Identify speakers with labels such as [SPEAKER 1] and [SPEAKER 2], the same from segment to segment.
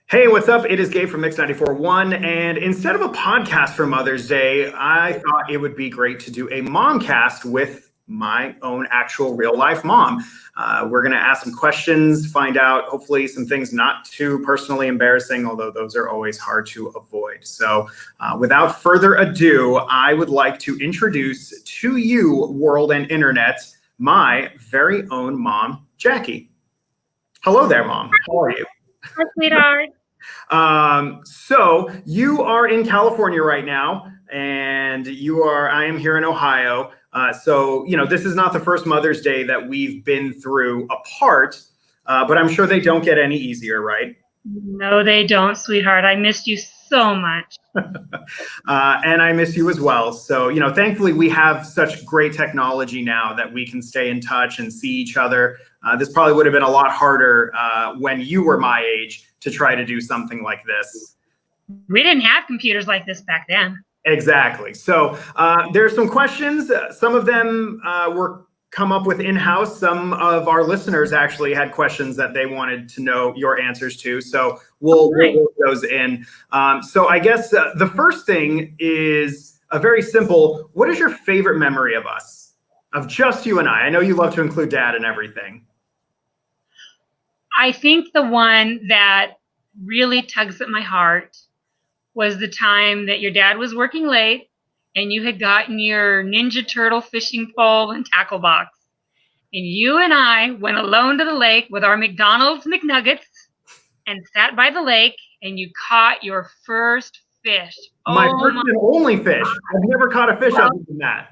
[SPEAKER 1] Hey, what's up? It is Gabe from Mix 94.1. And instead of a podcast for Mother's Day, I thought it would be great to do a Momcast with my own actual real life mom. We're going to ask some questions, find out hopefully some things not too personally embarrassing, although those are always hard to avoid. So without further ado, I would like to introduce to you, world and internet, my very own mom, Jackie. Hello there, Mom. How are you?
[SPEAKER 2] Hi, sweetheart.
[SPEAKER 1] So you are in California right now, and I am here in Ohio. So, this is not the first Mother's Day that we've been through apart, but I'm sure they don't get any easier, right?
[SPEAKER 2] No, they don't, sweetheart. I missed you so much.
[SPEAKER 1] And I miss you as well. So, thankfully we have such great technology now that we can stay in touch and see each other. This probably would have been a lot harder when you were my age to try to do something like this.
[SPEAKER 2] We didn't have computers like this back then.
[SPEAKER 1] Exactly. So there's some questions. Some of them were come up with in-house. Some of our listeners actually had questions that they wanted to know your answers to. So we'll work those in. So I guess the first thing is a very simple. What is your favorite memory of us? Of just you and I? I know you love to include Dad and everything.
[SPEAKER 2] I think the one that really tugs at my heart was the time that your dad was working late and you had gotten your Ninja Turtle fishing pole and tackle box. And you and I went alone to the lake with our McDonald's McNuggets and sat by the lake and you caught your first fish.
[SPEAKER 1] My first and only fish. I've never caught a fish other than that.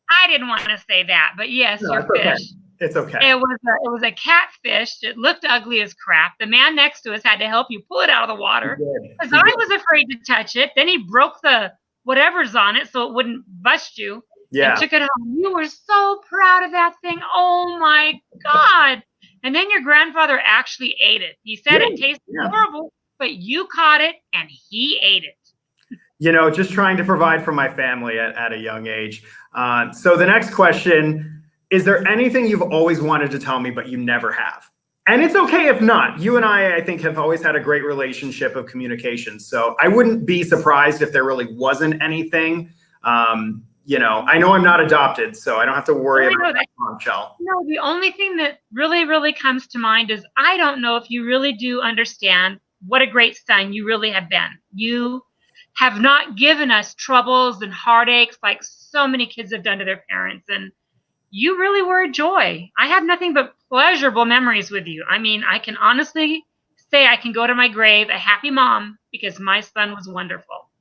[SPEAKER 2] I didn't want to say that, but yes, your fish.
[SPEAKER 1] Okay. It's okay.
[SPEAKER 2] It was a catfish. It looked ugly as crap. The man next to us had to help you pull it out of the water because I was afraid to touch it. Then he broke the whatever's on it so it wouldn't bust you.
[SPEAKER 1] Yeah.
[SPEAKER 2] And took it home. You were so proud of that thing. Oh my God. And then your grandfather actually ate it. He said it tasted horrible, but you caught it and he ate it.
[SPEAKER 1] Just trying to provide for my family at a young age. So the next question, is there anything you've always wanted to tell me, but you never have? And it's okay if not. You and I think, have always had a great relationship of communication. So I wouldn't be surprised if there really wasn't anything. I know I'm not adopted, so I don't have to worry about that bombshell.
[SPEAKER 2] No, the only thing that really, really comes to mind is I don't know if you really do understand what a great son you really have been. You have not given us troubles and heartaches like so many kids have done to their parents. And you really were a joy. I have nothing but pleasurable memories with you. I mean, I can honestly say I can go to my grave a happy mom because my son was wonderful.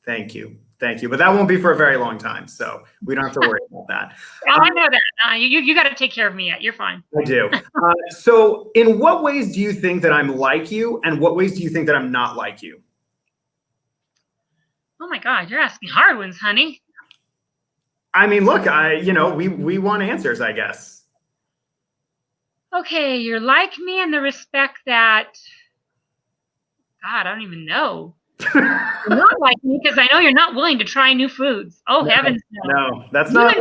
[SPEAKER 1] Thank you. But that won't be for a very long time, so we don't have to worry about that.
[SPEAKER 2] I know that. You got to take care of me yet. You're fine.
[SPEAKER 1] I do. So in what ways do you think that I'm like you, and what ways do you think that I'm not like you?
[SPEAKER 2] Oh my God, you're asking hard ones, honey.
[SPEAKER 1] I mean, look, we want answers, I guess.
[SPEAKER 2] Okay, you're like me in the respect that, God, I don't even know. You're not like me because I know you're not willing to try new foods. Oh, heavens no.
[SPEAKER 1] No, that's not.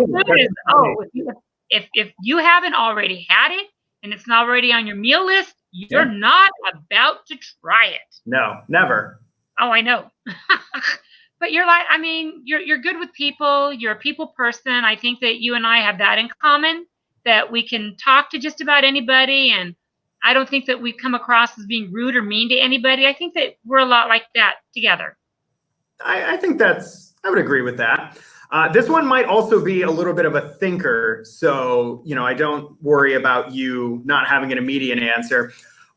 [SPEAKER 2] If you haven't already had it and it's not already on your meal list, you're not about to try it.
[SPEAKER 1] No, never.
[SPEAKER 2] Oh, I know. But you're good with people. You're a people person. I think that you and I have that in common, that we can talk to just about anybody. And I don't think that we come across as being rude or mean to anybody. I think that we're a lot like that together.
[SPEAKER 1] I think I would agree with that. This one might also be a little bit of a thinker. So, I don't worry about you not having an immediate answer.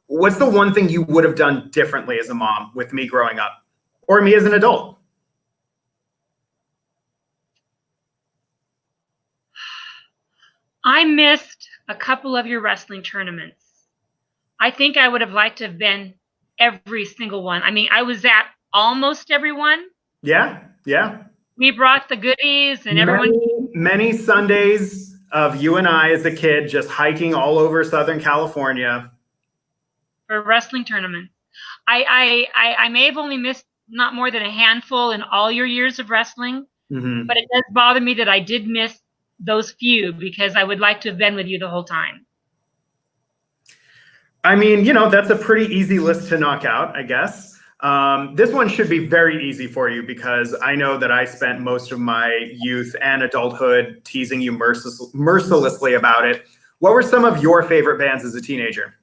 [SPEAKER 1] What's the one thing you would have done differently as a mom with me growing up, or me as an adult?
[SPEAKER 2] I missed a couple of your wrestling tournaments. I think I would have liked to have been every single one. I mean, I was at almost every one.
[SPEAKER 1] Yeah.
[SPEAKER 2] We brought the goodies and everyone.
[SPEAKER 1] Many Sundays of you and I as a kid just hiking all over Southern California.
[SPEAKER 2] For a wrestling tournament. I may have only missed not more than a handful in all your years of wrestling, but it does bother me that I did miss those few because I would like to have been with you the whole time.
[SPEAKER 1] I mean, that's a pretty easy list to knock out, I guess. This one should be very easy for you because I know that I spent most of my youth and adulthood teasing you mercilessly about it. What were some of your favorite bands as a teenager?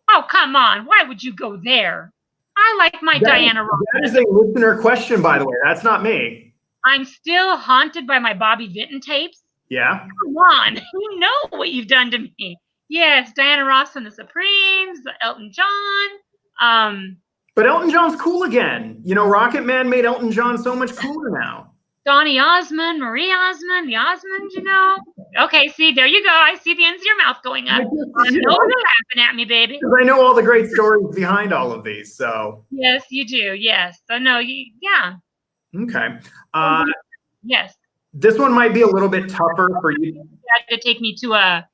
[SPEAKER 2] Oh, come on. Why would you go there? I like my Diana Ross.
[SPEAKER 1] That is a listener question, by the way. That's not me.
[SPEAKER 2] I'm still haunted by my Bobby Vinton tapes.
[SPEAKER 1] Yeah?
[SPEAKER 2] Come on. You know what you've done to me. Yes, Diana Ross and the Supremes, Elton John.
[SPEAKER 1] But Elton John's cool again. Rocket Man made Elton John so much cooler now.
[SPEAKER 2] Donny Osmond, Marie Osmond, the Osmonds, Okay, see, there you go. I see the ends of your mouth going up. I know you're laughing at me, baby.
[SPEAKER 1] Because I know all the great stories behind all of these, so.
[SPEAKER 2] Yes, you do. Yes. So, no, yeah.
[SPEAKER 1] Okay.
[SPEAKER 2] Yes.
[SPEAKER 1] This one might be a little bit tougher for you.
[SPEAKER 2] You had to take me to a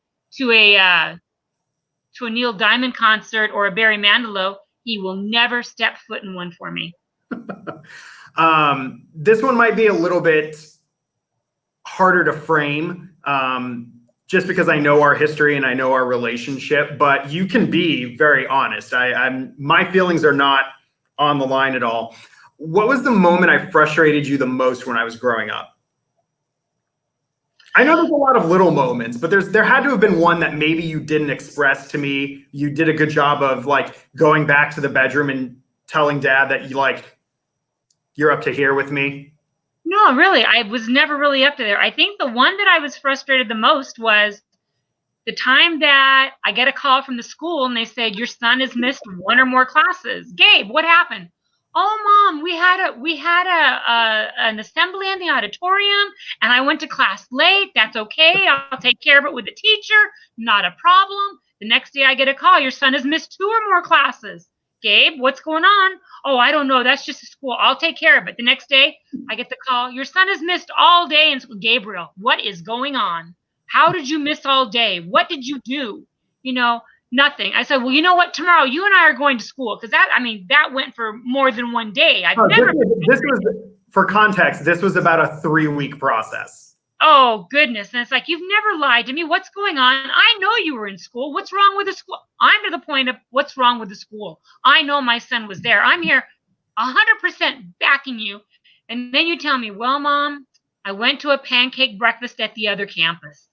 [SPEAKER 2] Neil Diamond concert or a Barry Manilow. He will never step foot in one for me.
[SPEAKER 1] This one might be a little bit harder to frame, just because I know our history and I know our relationship, but you can be very honest. My feelings are not on the line at all. What was the moment I frustrated you the most when I was growing up? I know there's a lot of little moments, but there had to have been one that maybe you didn't express to me. You did a good job of going back to the bedroom and telling Dad that you're up to here with me.
[SPEAKER 2] No, really, I was never really up to there. I think the one that I was frustrated the most was the time that I get a call from the school and they said, your son has missed one or more classes. Gabe, what happened? Oh, Mom, we had an assembly in the auditorium and I went to class late. That's okay. I'll take care of it with the teacher. Not a problem. The next day I get a call. Your son has missed 2 or more classes. Gabe, what's going on? Oh, I don't know. That's just a school. I'll take care of it. The next day I get the call. Your son has missed all day in school. Gabriel, what is going on? How did you miss all day? What did you do? Nothing. I said, well, you know what? Tomorrow you and I are going to school because that went for more than one day.
[SPEAKER 1] This was, for context, this was about a 3-week process.
[SPEAKER 2] Oh, goodness. And it's like, you've never lied to me. What's going on? I know you were in school. What's wrong with the school? I'm to the point of what's wrong with the school. I know my son was there. I'm here 100% backing you. And then you tell me, well, Mom, I went to a pancake breakfast at the other campus.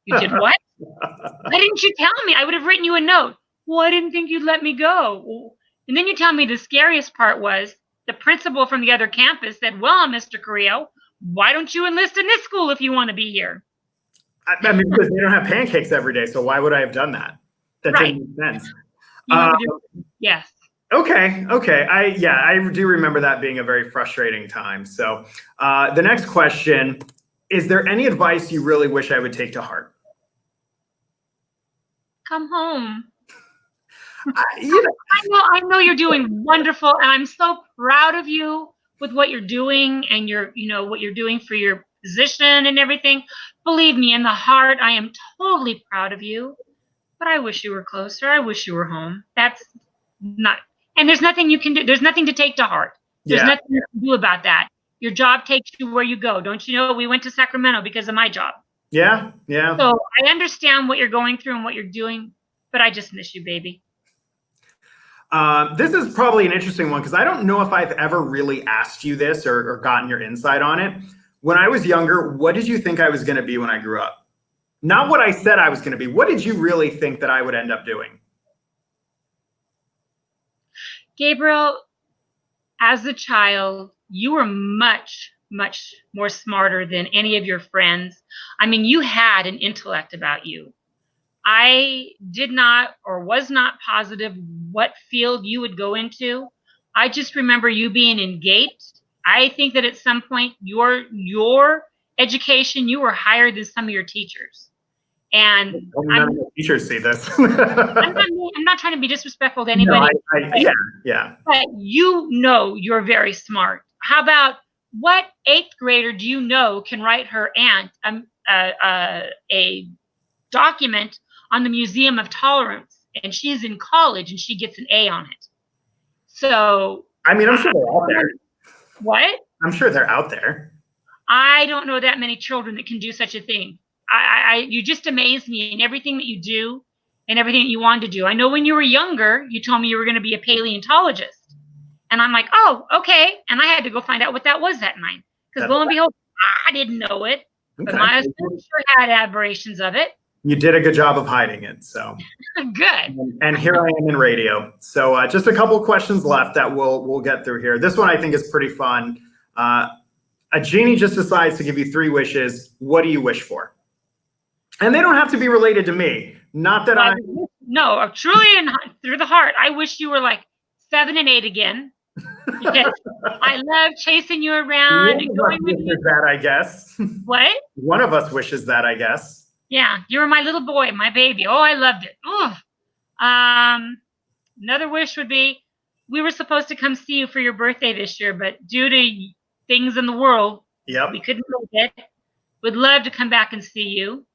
[SPEAKER 2] You did what? Why didn't you tell me? I would have written you a note. Well, I didn't think you'd let me go. And then you tell me the scariest part was the principal from the other campus said, well, Mr. Carrillo, why don't you enlist in this school if you want to be here?
[SPEAKER 1] I mean, because they don't have pancakes every day, so why would I have done that? That didn't make sense.
[SPEAKER 2] Yes.
[SPEAKER 1] Okay. I do remember that being a very frustrating time. So the next question, is there any advice you really wish I would take to heart?
[SPEAKER 2] Come home. I know you're doing wonderful, and I'm so proud of you with what you're doing and what you're doing for your position and everything. Believe me, in the heart, I am totally proud of you. But I wish you were closer. I wish you were home. That's not, and there's nothing you can do. There's nothing to take to heart. There's nothing you can do about that. Your job takes you where you go. Don't you know? We went to Sacramento because of my job.
[SPEAKER 1] Yeah.
[SPEAKER 2] So I understand what you're going through and what you're doing, but I just miss you, baby.
[SPEAKER 1] This is probably an interesting one because I don't know if I've ever really asked you this or gotten your insight on it. When I was younger, what did you think I was going to be when I grew up? Not what I said I was going to be. What did you really think that I would end up doing?
[SPEAKER 2] Gabriel, as a child, you were much, much more smarter than any of your friends. I mean, you had an intellect about you. I did not or was not positive what field you would go into. I just remember you being engaged. I think that at some point your education, you were higher than some of your teachers. And
[SPEAKER 1] none of the teachers see this.
[SPEAKER 2] I'm not trying to be disrespectful to anybody.
[SPEAKER 1] No, yeah.
[SPEAKER 2] But you're very smart. How about what 8th grader do you know can write her aunt a document on the Museum of Tolerance, and she's in college and she gets an A on it? So
[SPEAKER 1] I mean, I'm sure they're out there.
[SPEAKER 2] What?
[SPEAKER 1] I'm sure they're out there.
[SPEAKER 2] I don't know that many children that can do such a thing. You just amaze me in everything that you do. and everything that you wanted to do. I know when you were younger, you told me you were going to be a paleontologist. And I'm like, oh, okay. And I had to go find out what that was that night. Because lo and behold, I didn't know it. Okay. But my husband sure had admirations of it.
[SPEAKER 1] You did a good job of hiding it. So
[SPEAKER 2] good.
[SPEAKER 1] And here I am in radio. So just a couple questions left that we'll get through here. This one I think is pretty fun. A genie just decides to give you 3 wishes. What do you wish for? And they don't have to be related to me. Not that
[SPEAKER 2] No, truly through the heart, I wish you were like 7 and 8 again. Because I love chasing you around and going with you.
[SPEAKER 1] That, I guess.
[SPEAKER 2] What?
[SPEAKER 1] One of us wishes that, I guess.
[SPEAKER 2] Yeah, you were my little boy, my baby. Oh, I loved it. Oh. Another wish would be, we were supposed to come see you for your birthday this year, but due to things in the world, we couldn't make it. Would love to come back and see you.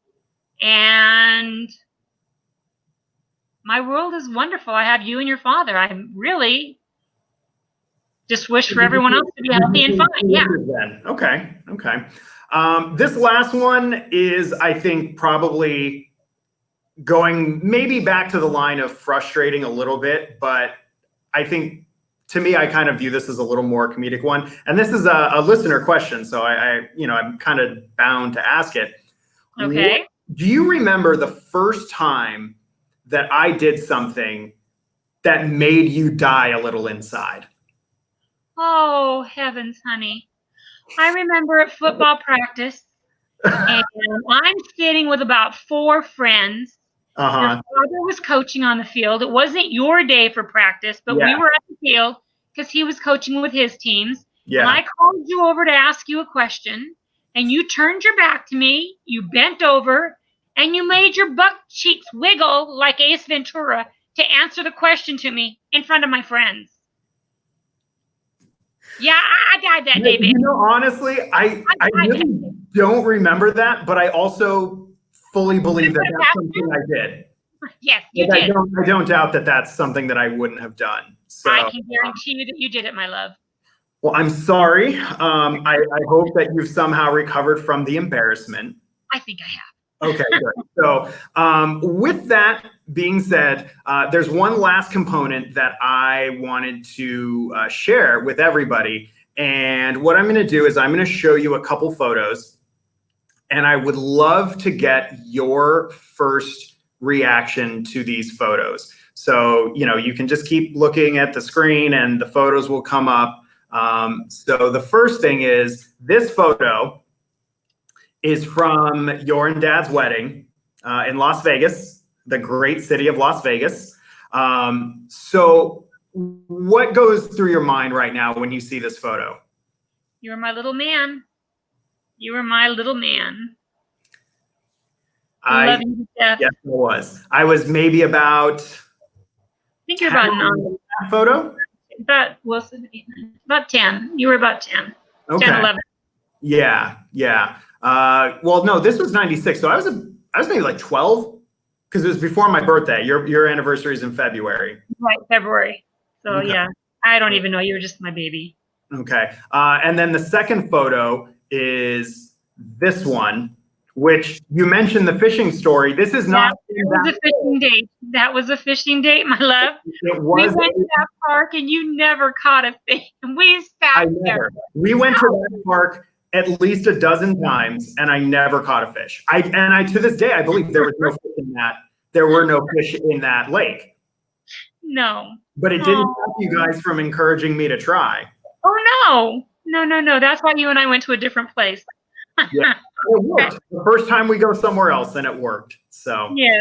[SPEAKER 2] And my world is wonderful. I have you and your father. I'm really just wish for everyone else to be healthy and fine. Yeah.
[SPEAKER 1] Okay. This last one is, I think, probably going maybe back to the line of frustrating a little bit, but I think to me, I kind of view this as a little more comedic one. And this is a listener question, so I'm kind of bound to ask it.
[SPEAKER 2] Okay.
[SPEAKER 1] Do you remember the first time that I did something that made you die a little inside?
[SPEAKER 2] Oh, heavens, honey. I remember at football practice, and I'm sitting with about 4 friends. Your father was coaching on the field. It wasn't your day for practice, but we were at the field because he was coaching with his teams. Yeah. And I called you over to ask you a question, and you turned your back to me, you bent over, and you made your butt cheeks wiggle like Ace Ventura to answer the question to me in front of my friends. Yeah, I died that day, baby.
[SPEAKER 1] Honestly, I really don't remember that, but I also fully believe that that's something I did.
[SPEAKER 2] Yes, you did.
[SPEAKER 1] I don't doubt that that's something that I wouldn't have done. So,
[SPEAKER 2] I can guarantee you that you did it, my love.
[SPEAKER 1] Well, I'm sorry. I hope that you've somehow recovered from the embarrassment.
[SPEAKER 2] I think I have.
[SPEAKER 1] Okay, good. So with that being said, there's one last component that I wanted to share with everybody. And what I'm going to do is I'm going to show you a couple photos. And I would love to get your first reaction to these photos. So, you can just keep looking at the screen and the photos will come up. So the first thing is this photo is from your and Dad's wedding in Las Vegas, the great city of Las Vegas. So what goes through your mind right now when you see this photo?
[SPEAKER 2] You were my little man. You were my little man. I love you to death.
[SPEAKER 1] Yes, I was. I was maybe about.
[SPEAKER 2] I think you're about 9.
[SPEAKER 1] That photo?
[SPEAKER 2] About 10. You were about 10.
[SPEAKER 1] Okay.
[SPEAKER 2] 10, 11.
[SPEAKER 1] Yeah. Well, no, this was 96. So I was maybe like 12 because it was before my birthday. Your anniversary is in February.
[SPEAKER 2] Right, February. So okay. Yeah, I don't even know. You were just my baby.
[SPEAKER 1] Okay. And then the second photo is this one, which you mentioned the fishing story. This is not.
[SPEAKER 2] That was a fishing date. That was a fishing date, my love.
[SPEAKER 1] It was.
[SPEAKER 2] We went to that park and you never caught a fish. We sat there.
[SPEAKER 1] We went to that park at least a dozen times and I never caught a fish. I to this day, I believe there was no fish in that. There were no fish in that lake.
[SPEAKER 2] No.
[SPEAKER 1] But it didn't stop you guys from encouraging me to try.
[SPEAKER 2] Oh, no. That's why you and I went to a different place.
[SPEAKER 1] Yeah, it worked. The first time we go somewhere else and it worked. So
[SPEAKER 2] yeah.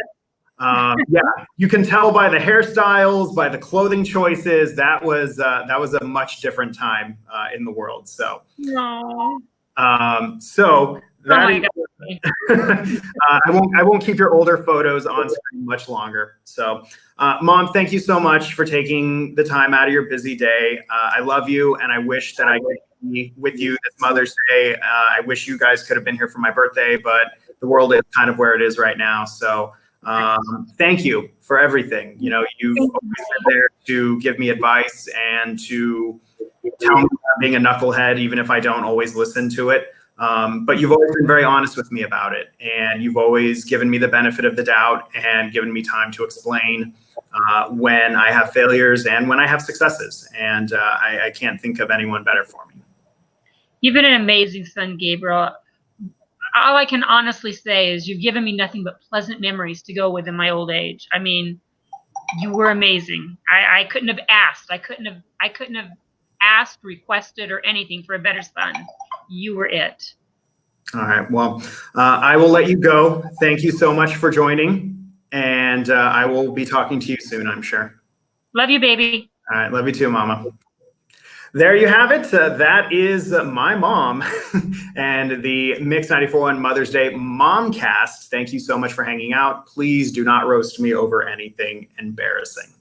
[SPEAKER 1] You can tell by the hairstyles, by the clothing choices, that was a much different time in the world. So
[SPEAKER 2] no.
[SPEAKER 1] So that I won't keep your older photos on screen much longer. So Mom, thank you so much for taking the time out of your busy day. I love you and I wish that I could be with you this Mother's Day. I wish you guys could have been here for my birthday, but the world is kind of where it is right now. So thank you for everything. You've always been there to give me advice and to tell me about being a knucklehead, even if I don't always listen to it. But you've always been very honest with me about it. And you've always given me the benefit of the doubt and given me time to explain when I have failures and when I have successes. And I can't think of anyone better for me.
[SPEAKER 2] You've been an amazing son, Gabriel. All I can honestly say is you've given me nothing but pleasant memories to go with in my old age. I mean, you were amazing. I couldn't have asked. I couldn't have asked, requested, or anything for a better son. You were it.
[SPEAKER 1] All right. Well, I will let you go. Thank you so much for joining. And I will be talking to you soon, I'm sure.
[SPEAKER 2] Love you, baby.
[SPEAKER 1] All right. Love you too, Mama. There you have it. That is my mom and the Mix 94.1 Mother's Day Momcast. Thank you so much for hanging out. Please do not roast me over anything embarrassing.